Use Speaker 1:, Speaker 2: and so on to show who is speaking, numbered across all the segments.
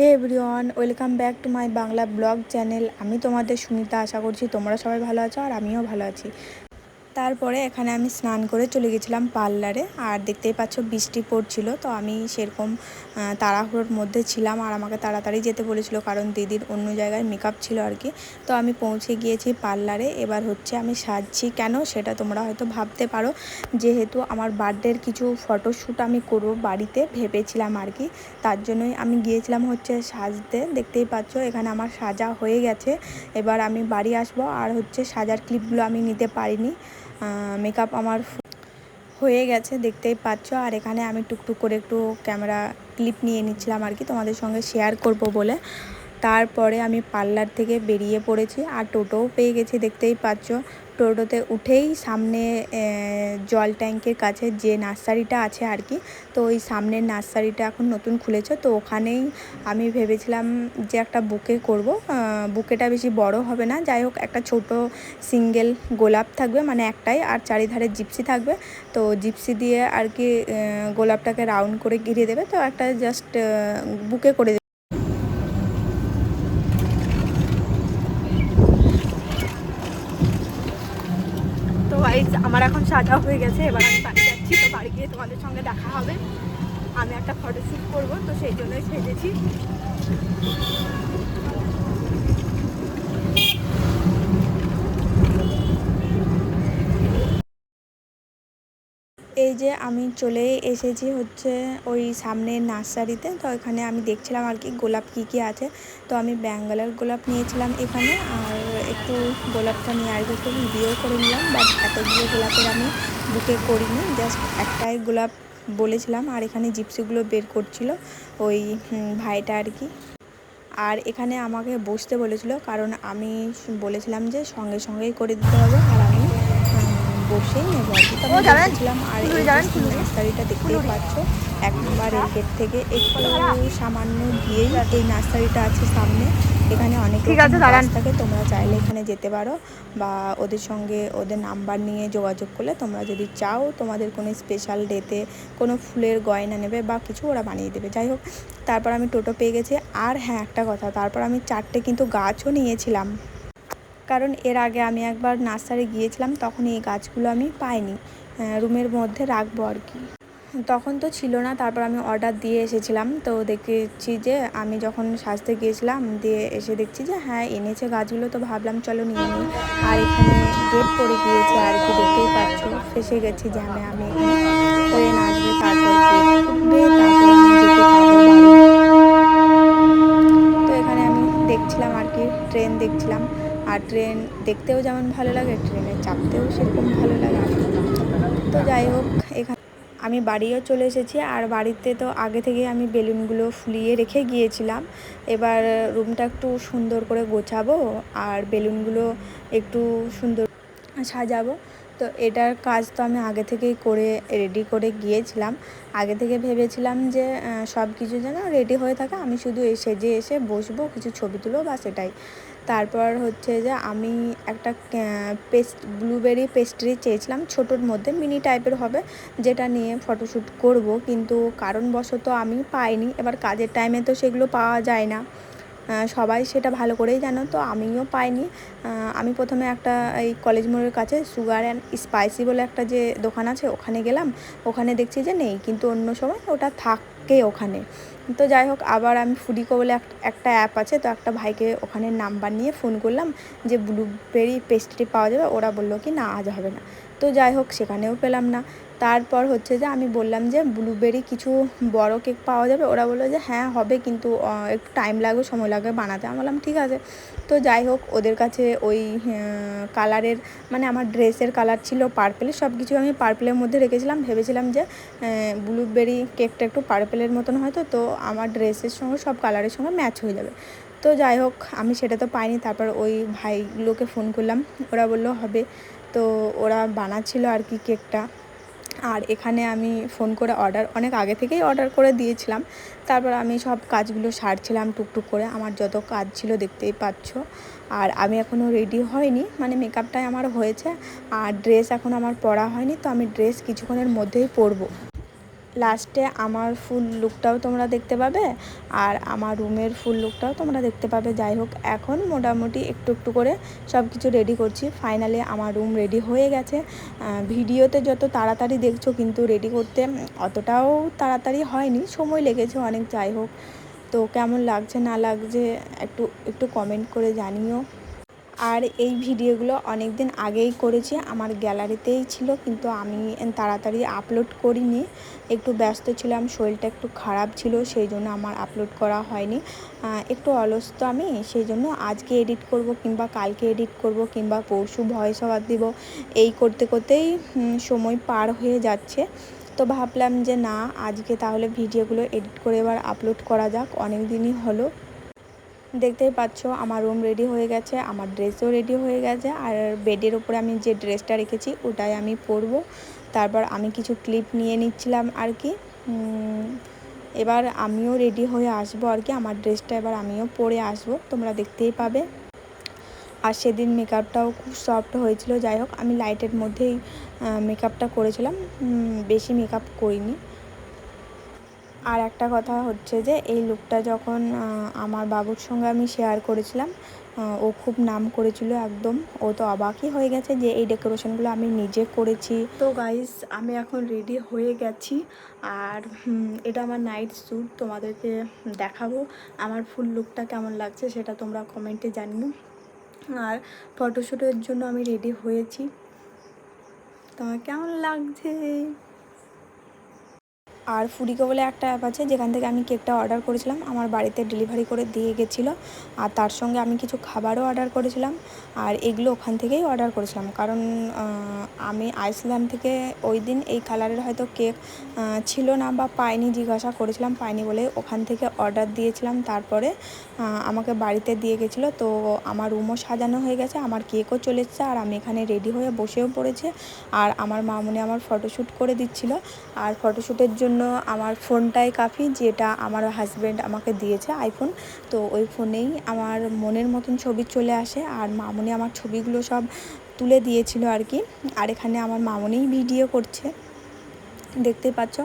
Speaker 1: Hey everyone, welcome back to my Bangla blog channel. আমি তোমাদের সুমিতা। আশা করছি তোমরা সবাই ভালো আছো আর আমিও ভালো আছি। তারপরে এখানে আমি স্নান করে চলে গেছিলাম পার্লারে। আর দেখতেই পাচ্ছ বৃষ্টি পড়ছিল, তো আমি সেরকম তাড়াহুড়োর মধ্যে ছিলাম আর আমাকে তাড়াতাড়ি যেতে বলেছিল কারণ দিদির অন্য জায়গায় মেকআপ ছিল আর কি। তো আমি পৌঁছে গিয়েছি পার্লারে। এবার হচ্ছে আমি সাজছি কেন সেটা তোমরা হয়তো ভাবতে পারো, যেহেতু আমার বার্থডের কিছু ফটোশ্যুট আমি করবো বাড়িতে ভেবেছিলাম আর কি। তার জন্যই আমি গিয়েছিলাম হচ্ছে সাজতে। দেখতেই পাচ্ছ এখানে আমার সাজা হয়ে গেছে। এবার আমি বাড়ি আসবো আর হচ্ছে সাজার ক্লিপগুলো আমি নিতে পারিনি। মেকআপ আমার হয়ে গেছে দেখতেই পাচ্ছ। আর এখানে আমি টুকটুক করে একটু ক্যামেরা ক্লিপ নিয়ে নিচ্ছিলাম আর কি তোমাদের সঙ্গে শেয়ার করব বলে। তারপরে আমি পার্লার থেকে বেরিয়ে পড়েছি আর টোটোও পেয়ে গেছি দেখতেই পাচ্ছ। টোটোতে উঠেই সামনে জল ট্যাঙ্কের কাছে যে নার্সারিটা আছে আর কি, তো ওই সামনের নার্সারিটা এখন নতুন খুলেছে, তো ওখানেই আমি ভেবেছিলাম যে একটা বুকে করব। বুকেটা বেশি বড় হবে না, যাই হোক একটা ছোট সিঙ্গেল গোলাপ থাকবে মানে একটাই, আর চারিধারে জিপসি থাকবে। তো জিপসি দিয়ে আর কি গোলাপটাকে রাউন্ড করে ঘিরে দেবে, তো একটা জাস্ট বুকে করে দেবে। তো গাইস আমার এখন সাজা হয়ে গেছে, এবার আমি বাড়ি যাচ্ছি। তো বাড়ি গিয়ে তোমাদের সঙ্গে দেখা হবে। আমি একটা ফটোশ্যুট করবো, তো সেই জন্যই সেজেছি। এই যে আমি চলে এসেছি হচ্ছে ওই সামনের নার্সারিতে। তো এখানে আমি দেখছিলাম আর কি গোলাপ কী কী আছে। তো আমি ব্যাঙ্গালোর গোলাপ নিয়েছিলাম এখানে, আর একটু গোলাপটা নিয়ে আর একটু ভিডিও করে নিলাম। বাট এতগুলো গোলাপের আমি বুকে করিনি, জাস্ট একটাই গোলাপ বলেছিলাম। আর এখানে জিপসিগুলো বের করছিল ওই ভাইটা আর কি। আর এখানে আমাকে বসতে বলেছিল কারণ আমি বলেছিলাম যে সঙ্গে সঙ্গেই করে দিতে হবে, আর আমি বসেই নেবো আর কি। তো আমি বসেছিলাম। আর এই যে নার্সারিটা দেখতেই পাচ্ছ, 1 নম্বর রেল গেট থেকে একটু সামান্য গিয়েই এই নার্সারিটা আছে সামনে। এখানে অনেক রকম গাছ থাকে, তোমরা চাইলে এখানে যেতে পারো বা ওদের সঙ্গে ওদের নাম্বার নিয়ে যোগাযোগ করলে তোমরা যদি চাও তোমাদের কোনো স্পেশাল ডেতে কোনো ফুলের গয়না নেবে বা কিছু ওরা বানিয়ে দেবে। যাই হোক, তারপর আমি টোটো পেয়ে গেছি। আর হ্যাঁ একটা কথা, তারপর আমি 4টে কিন্তু গাছও নিয়েছিলাম, কারণ এর আগে আমি একবার নার্সারি গিয়েছিলাম তখন এই গাছগুলো আমি পাইনি, রুমের মধ্যে রাখবো আর কি। তখন তো ছিল না, তারপর আমি অর্ডার দিয়ে এসেছিলাম। তো দেখেছি যে আমি যখন সাজতে গিয়েছিলাম দিয়ে এসে দেখছি যে হ্যাঁ এনেছে গাছগুলো, তো ভাবলাম চলো নিয়ে নিই। আর এখানে গেট পড়ে গিয়েছে আর কি, দেখতেই পাচ্ছ ফেসে গেছি জ্যামে আমি। এখানে ট্রেন আসবে, তারপর গেট খুলবে, তারপর আমি যেতে পারবো বাড়ি। তো এখানে আমি দেখছিলাম আর কি, ট্রেন দেখছিলাম। আর ট্রেন দেখতেও যেমন ভালো লাগে, ট্রেনে চাপতেও সেরকম ভালো লাগে। তো যাই হোক, এখানে আমি বাড়িও চলে এসেছি। আর বাড়িতে তো আগে থেকে আমি বেলুনগুলো ফুলিয়ে রেখে গিয়েছিলাম। এবার রুমটা একটু সুন্দর করে গোছাবো আর বেলুনগুলো একটু সুন্দর সাজাবো। তো এটার কাজ তো আমি আগে থেকেই করে রেডি করে গিয়েছিলাম। আগে থেকে ভেবেছিলাম যে সব কিছু যেন রেডি হয়ে থাকে, আমি শুধু সেজে এসে বসবো, কিছু ছবি তুলবো বা সেটাই। তারপর হচ্ছে যে আমি একটা ব্লুবেরি পেস্ট্রি চেয়েছিলাম, ছোটোর মধ্যে মিনি টাইপের হবে, যেটা নিয়ে ফটোশ্যুট করব, কিন্তু কারণবশত আমি পাইনি। এবার কাজের টাইমে তো সেগুলো পাওয়া যায় না, সবাই সেটা ভালো করেই জানো, তো আমিও পাইনি। আমি প্রথমে একটা এই কলেজ মোড়ের কাছে সুগার অ্যান্ড স্পাইসি বলে একটা যে দোকান আছে ওখানে গেলাম, ওখানে দেখছি যে নেই, কিন্তু অন্য সময় ওটা থাকে ওখানে। তো যাই হোক, আবার আমি ফুডিকো বলে একটা অ্যাপ আছে, তো একটা ভাইকে ওখানে নাম্বার নিয়ে ফোন করলাম যে ব্লুবেরি পেস্ট্রি পাওয়া যাবে। ওরা বললো কি না আজ হবে না। তো যাই হোক, সেখানেও পেলাম না। তারপর হচ্ছে যে আমি বললাম যে ব্লুবেরি কিছু বড় কেক পাওয়া যাবে। ওরা বললো যে হ্যাঁ হবে, কিন্তু একটু টাইম লাগবে, সময় লাগবে বানাতে। আমি বললাম ঠিক আছে। তো যাই হোক, ওদের কাছে ওই কালারের মানে আমার ড্রেসের কালার ছিল পার্পেল, সব কিছু আমি পার্পেলের মধ্যে রেখেছিলাম। ভেবেছিলাম যে ব্লুবেরি কেকটা একটু পার্পেলের মতন হয়তো, তো আমার ড্রেসের সঙ্গে সব কালারের সঙ্গে ম্যাচ হয়ে যাবে। তো যাই হোক, আমি সেটা তো পাইনি। তারপর ওই ভাইগুলোকে ফোন করলাম, ওরা বললো হবে। তো ওরা বানাচ্ছিল আর কি কেকটা। আর এখানে আমি ফোন করে অনেক আগে থেকেই অর্ডার করে দিয়েছিলাম। তারপর আমি সব কাজগুলো সারছিলাম টুকটুক করে, আমার যত কাজ ছিল দেখতেই পাচ্ছ। আর আমি এখনও রেডি হয়নি, মানে মেকআপটাই আমার হয়েছে, আর ড্রেস এখন আমার পরা হয়নি। তো আমি ড্রেস কিছুক্ষণের মধ্যেই পরবো। লাস্টে আমার ফুল লুকটাও তোমরা দেখতে পাবে আর আমার রুমের ফুল লুকটাও তোমরা দেখতে পাবে। যাই হোক, এখন মোটামুটি একটু একটু করে সব কিছু রেডি করছি। ফাইনালি আমার রুম রেডি হয়ে গেছে। ভিডিওতে যত তাড়াতাড়ি দেখছো, কিন্তু রেডি করতে অতটাও তাড়াতাড়ি হয়নি, সময় লেগেছে অনেক। যাই হোক, তো কেমন লাগছে না লাগছে একটু একটু কমেন্ট করে জানিও। আর এই ভিডিওগুলো অনেক দিন আগেই করেছি, আমার গ্যালারিতেই ছিল, কিন্তু আমি তাড়াতাড়ি আপলোড করিনি। একটু ব্যস্ত ছিলাম, শরীরটা একটু খারাপ ছিল, সেই জন্য আমার আপলোড করা হয়নি। একটু অলস তো আমি, সেই জন্য আজকে এডিট করব, কিংবা কালকে এডিট করব, কিংবা পরশু ভয়েস ওভার দিব, এই করতে করতেই সময় পার হয়ে যাচ্ছে। তো ভাবলাম যে না, আজকে তাহলে ভিডিওগুলো এডিট করে এবার আপলোড করা যাক, অনেক দিনই হলো। দেখতেই পাচ্ছ আমার রুম রেডি হয়ে গেছে, আমার ড্রেসও রেডি হয়ে গেছে। আর বেডের ওপরে আমি যে ড্রেসটা রেখেছি ওটাই আমি পরবো। তারপর আমি কিছু ক্লিপ নিয়ে নিচ্ছিলাম আর কি। এবার আমিও রেডি হয়ে আসবো আর কি, আমার ড্রেসটা এবার আমিও পরে আসবো, তোমরা দেখতেই পাবে। আর সেদিন মেকআপটাও খুব সফট হয়েছিল। যাই হোক, আমি লাইটের মধ্যেই মেকআপটা করেছিলাম, বেশি মেকআপ করিনি। আর একটা কথা হচ্ছে যে এই লুকটা যখন আমার বাবুর সঙ্গে আমি শেয়ার করেছিলাম, ও খুব নাম করেছিল একদম। ও তো অবাকই হয়ে গেছে যে এই ডেকোরেশনগুলো আমি নিজে করেছি। তো গাইস, আমি এখন রেডি হয়ে গেছি। আর এটা আমার নাইট শ্যুট, তোমাদেরকে দেখাবো আমার ফুল লুকটা কেমন লাগছে সেটা তোমরা কমেন্টে জানিও। আর ফটোশ্যুটের জন্য আমি রেডি হয়েছি, তোমার কেমন লাগছে। আর ফুডিকো বলে একটা অ্যাপ আছে, যেখান থেকে আমি কেকটা অর্ডার করেছিলাম, আমার বাড়িতে ডেলিভারি করে দিয়ে গেছিলো। আর তার সঙ্গে আমি কিছু খাবারও অর্ডার করেছিলাম। আর এগুলো ওখান থেকেই অর্ডার করেছিলাম, কারণ আমি আইসল্যান্ড থেকে ওই দিন এই কালারের হয়তো কেক ছিল না, বা পাইনি, জিজ্ঞাসা করেছিলাম, পাইনি বলে ওখান থেকে অর্ডার দিয়েছিলাম। তারপরে আমাকে বাড়িতে দিয়ে গেছিলো। তো আমার রুমও সাজানো হয়ে গেছে, আমার কেকও চলে এসেছে, আর আমি এখানে রেডি হয়ে বসেও পড়েছি। আর আমার মামুনি আমার ফটোশ্যুট করে দিচ্ছিলো। আর ফটোশ্যুটের জন্য আমার ফোনটাই কাফি, যেটা আমার হাজব্যান্ড আমাকে দিয়েছে, আইফোন। তো ওই ফোনেই আমার মনের মতন ছবি চলে আসে। আর মামুনি আমার ছবিগুলো সব তুলে দিয়েছিল আর কি। আর এখানে আমার মামুনিই ভিডিও করছে, দেখতেই পাচ্ছ।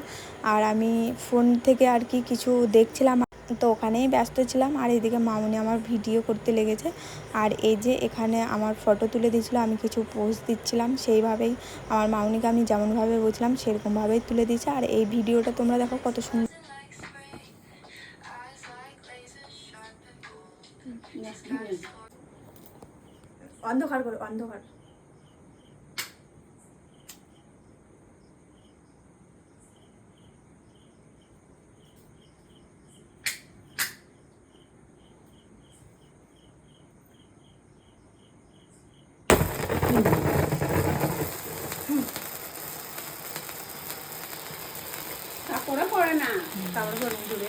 Speaker 1: আর আমি ফোন থেকে আর কি কিছু দেখছিলাম, তো ওখানেই ব্যস্ত ছিলাম। আর এদিকে মামুনি আমার ভিডিও করতে লেগেছে। আর এই যে এখানে আমার ফটো তুলে দিয়েছিলো, আমি কিছু পোজ দিচ্ছিলাম, সেইভাবেই আমার মামুনিকে আমি যেমনভাবে বলছিলাম সেরকমভাবেই তুলে দিয়েছে। আর এই ভিডিওটা তোমরা দেখো কত সুন্দর। অন্ধকার করো, অন্ধকার।
Speaker 2: কাপড়ে পড়ে না, তারপর ঘুরে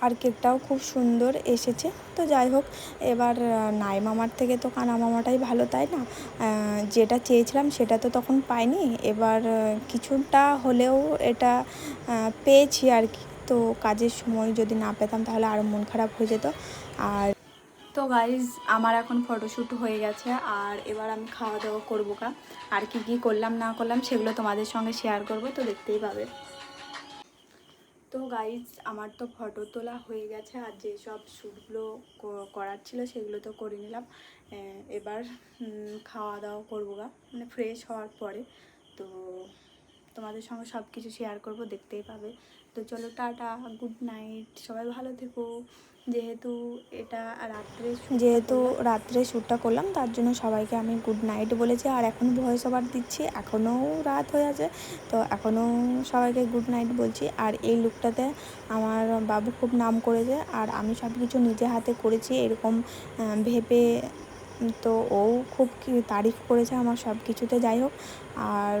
Speaker 1: আর কেকটাও খুব সুন্দর এসেছে। তো যাই হোক, এবার নাই মামার থেকে তো কানা মামাটাই ভালো, তাই না? যেটা চেয়েছিলাম সেটা তো তখন পাইনি, এবার কিছুটা হলেও এটা পেয়েছি আর কি। তো কাজের সময় যদি না পেতাম তাহলে আরও মন খারাপ হয়ে যেত। আর তো গাইজ, আমার এখন ফটোশ্যুট হয়ে গেছে, আর এবার আমি খাওয়া দাওয়া করবো। আর কি কি করলাম না করলাম সেগুলো তোমাদের সঙ্গে শেয়ার করব, তো দেখতেই পাবে। তো গাইজ, আমার তো ফটো তোলা হয়ে গেছে, আর যেসব শ্যুটগুলো করার ছিল সেগুলো তো করে নিলাম। এবার খাওয়া দাওয়া করবো, মানে ফ্রেশ হওয়ার পরে। তো তোমাদের সঙ্গে সব কিছু শেয়ার করব, দেখতেই পাবে। তো চলো, টাটা, গুড নাইট, সবাই ভালো থেকো। যেহেতু রাত্রে শ্যুটটা করলাম, তার জন্য সবাইকে আমি গুড নাইট বলেছি। আর এখন ভয়েস ওভার দিচ্ছি, এখনও রাত হয়ে আছে, তো এখনও সবাইকে গুড নাইট বলছি। আর এই লুকটাতে আমার বাবু খুব নাম করেছে, আর আমি সব কিছু নিজে হাতে করেছি এরকম ভেবে। তো ও খুব তারিফ করেছে আমার সব কিছুতে। যাই হোক, আর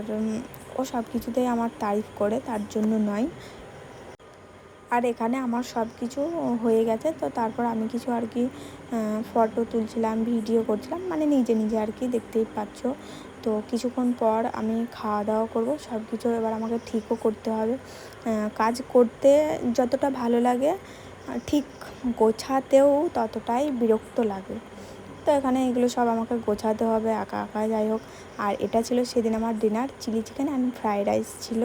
Speaker 1: ও সব কিছুতেই আমার তারিফ করে, তার জন্য নয়। আর এখানে আমার সব কিছু হয়ে গেছে। তো তারপর আমি কিছু আর কি ফটো তুলছিলাম, ভিডিও করছিলাম, মানে নিজে নিজে আর কি, দেখতেই পাচ্ছ। তো কিছুক্ষণ পর আমি খাওয়া দাওয়া করব, সব কিছু এবার আমাকে ঠিকও করতে হবে। কাজ করতে যতটা ভালো লাগে, ঠিক গোছাতেও ততটাই বিরক্ত লাগে। তো এখানে এগুলো সব আমাকে গোছাতে হবে একা একা, যাই হোক। আর এটা ছিল সেদিন আমার dinner, chilli chicken and fried rice ছিল।